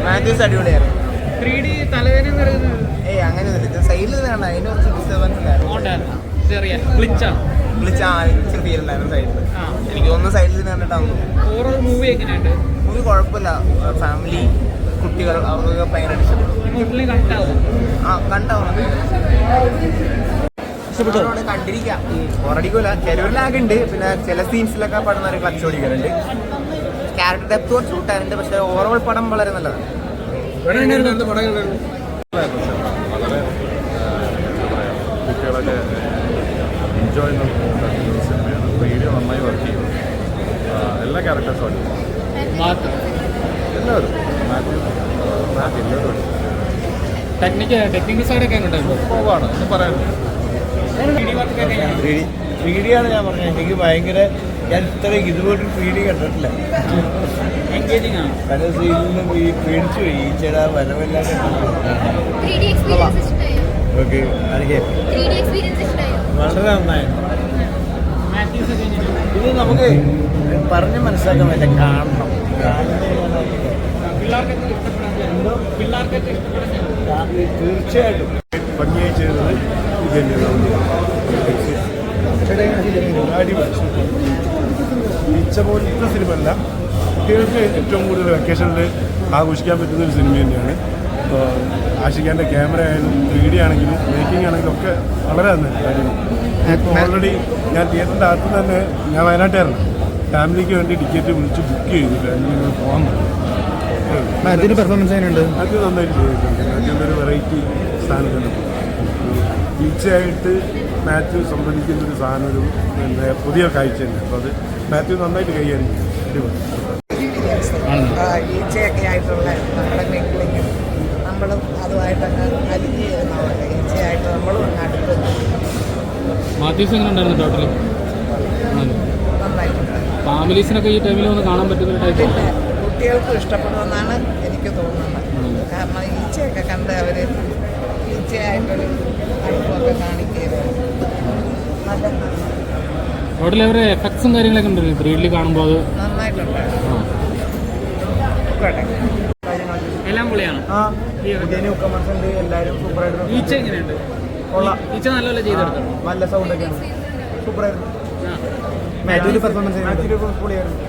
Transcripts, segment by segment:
മാത്യൂസ് അടിപൊളിയായിരുന്നു. 3D തലവേദന അങ്ങനെ സൈഡിൽ വേണ്ട, അതിന് കുറച്ച് ഡിസ്റ്റർബൻസ് ഉണ്ടായിരുന്നു. ചെറിയ ചെറിയുണ്ടായിരുന്നു സൈഡിൽ. എനിക്ക് തോന്നുന്നു സൈഡിൽ കണ്ടിട്ടാണ്. ഓവറോൾ മൂവി എങ്ങനെയുണ്ട്? മൂവി കുഴപ്പമില്ല. ഫാമിലി, കുട്ടികൾ അവർക്ക് ഭയങ്കര കണ്ടിരിക്കാം. ബോറടിക്കൂല. ചെലവിലാകുണ്ട്. പിന്നെ ചില സീൻസിലൊക്കെ പടം നല്ല ക്ലച്ച് ഓടിക്കാറുണ്ട്. ക്യാരക്ടർ ഡെപ്ത് ഷൂട്ടാറുണ്ട്. പക്ഷെ ഓവറോൾ പടം വളരെ നല്ലതാണ്. വളരെ കുട്ടികളൊക്കെ എൻജോയ് ചെയ്യുന്ന സിനിമയാണ്. വീഡിയോ നന്നായി വർക്ക് ചെയ്യും. എല്ലാ ക്യാരക്ടേഴ്സും ഉണ്ട്. എല്ലാവരും എല്ലാവരും ടെക്നിക്കൽ സൈഡൊക്കെ പോവാണ് എന്ന് പറയാനുണ്ട്. 3D ആണ് ഞാൻ പറഞ്ഞത്. എനിക്ക് ഭയങ്കര, ഞാൻ ഇത്രയും ഇതുപോലൊരു 3D കണ്ടിട്ടില്ല. പല സീനിലും ഈ പേടിച്ചു പോയി. ഈ ചില വരവെല്ലാം ഓക്കെ. വളരെ നന്നായിരുന്നു. ഇത് നമുക്ക് പറഞ്ഞ് മനസ്സിലാക്കാൻ പറ്റില്ല, കാണണം. തീർച്ചയായിട്ടും ഭംഗിയായി ചെയ്തത് ഇത് തന്നെയാണ്. ഇച്ച പോലത്തെ സിനിമ അല്ല, കുട്ടികൾക്ക് ഏറ്റവും കൂടുതൽ വെക്കേഷനിൽ ആഘോഷിക്കാൻ പറ്റുന്ന ഒരു സിനിമ തന്നെയാണ്. ഇപ്പോൾ ആഷിഖാൻ്റെ ക്യാമറ ആയാലും 3D ആണെങ്കിലും മേക്കിംഗ് ആണെങ്കിലും ഒക്കെ വളരെ നന്നായിരുന്നു. ഇപ്പോൾ ഓൾറെഡി ഞാൻ തിയേറ്ററിൻ്റെ അകത്ത് തന്നെ, ഞാൻ വയനാട്ടുകാരനാണ്, ഫാമിലിക്ക് വേണ്ടി ടിക്കറ്റ് വിളിച്ച് ബുക്ക് ചെയ്തു. ഫാമിലി പോകാൻ അതിന് പെർഫോമൻസ് അതിനുണ്ട്. അത് നന്നായിട്ട് ചെയ്തിട്ടുണ്ട്. അതിൻ്റെ ഒരു വെറൈറ്റി സ്ഥാനത്തുണ്ട്. തീർച്ചയായിട്ട് മാത്യു സംബന്ധിക്കുന്നൊരു സാധനം, ഒരു പിന്നെ പുതിയ കാഴ്ച തന്നെ. അപ്പോൾ അത് മാത്യു നന്നായിട്ട് കൈകാര്യം ചെയ്യും. ഈച്ചയൊക്കെ ആയിട്ടുള്ള നമ്മുടെ മേഖലയും നമ്മളും അതുമായിട്ടൊക്കെ അലിഞ്ഞ് ചെയ്യുന്നവരുടെ ഈച്ചയായിട്ട് നമ്മളും അടുത്ത് മാത്യൂസ് എങ്ങനെ ഉണ്ടായിരുന്നു ടോട്ടലി? നന്നായിട്ടുണ്ട്. ഫാമിലീസിനൊക്കെ ഈ ടൈമിൽ ഒന്ന് കാണാൻ പറ്റുന്ന ടൈപ്പ്. കുട്ടികൾക്കും ഇഷ്ടപ്പെടുമെന്നാണ് എനിക്ക് തോന്നുന്നത്. കാരണം ഈച്ചയൊക്കെ കണ്ട് അവർ ഈച്ചയായിട്ടൊരു അടുപ്പൊക്കെ കാണിക്കുകയും നല്ല ടോട്ടലി അവരുടെ എഫക്ട്സും കാര്യങ്ങളൊക്കെ ഉണ്ട് 3D കാണുമ്പോൾ. അത് നന്നായിട്ടുണ്ട്. എല്ലാം പൊളിയാണ്. എല്ലാവരും സൂപ്പറായിട്ട്. ഈച്ച എങ്ങനെയുണ്ട്? ഈച്ച നല്ലപോലെ ചെയ്തെടുത്തു. നല്ല സൗണ്ടൊക്കെയാണ്. സൂപ്പറായിരുന്നു. പെർഫോമൻസ് പൊളിയായിരുന്നു.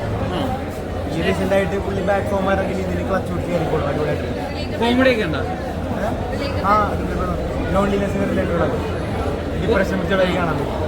റീസെൻ്റായിട്ട് പുള്ളി ബാക്ക് ഫോമാരൊക്കെ ഇതിന് ക്ലച്ച് ഊട്ടി കയറിക്കോളും. അടിപൊളിയായിട്ട് കോമഡി ഒക്കെ ഉണ്ടോ? ലോൺലിനെസ് റിലേറ്റഡ് ഡിപ്രഷൻ വെച്ചുള്ള കാണാൻ പറ്റും.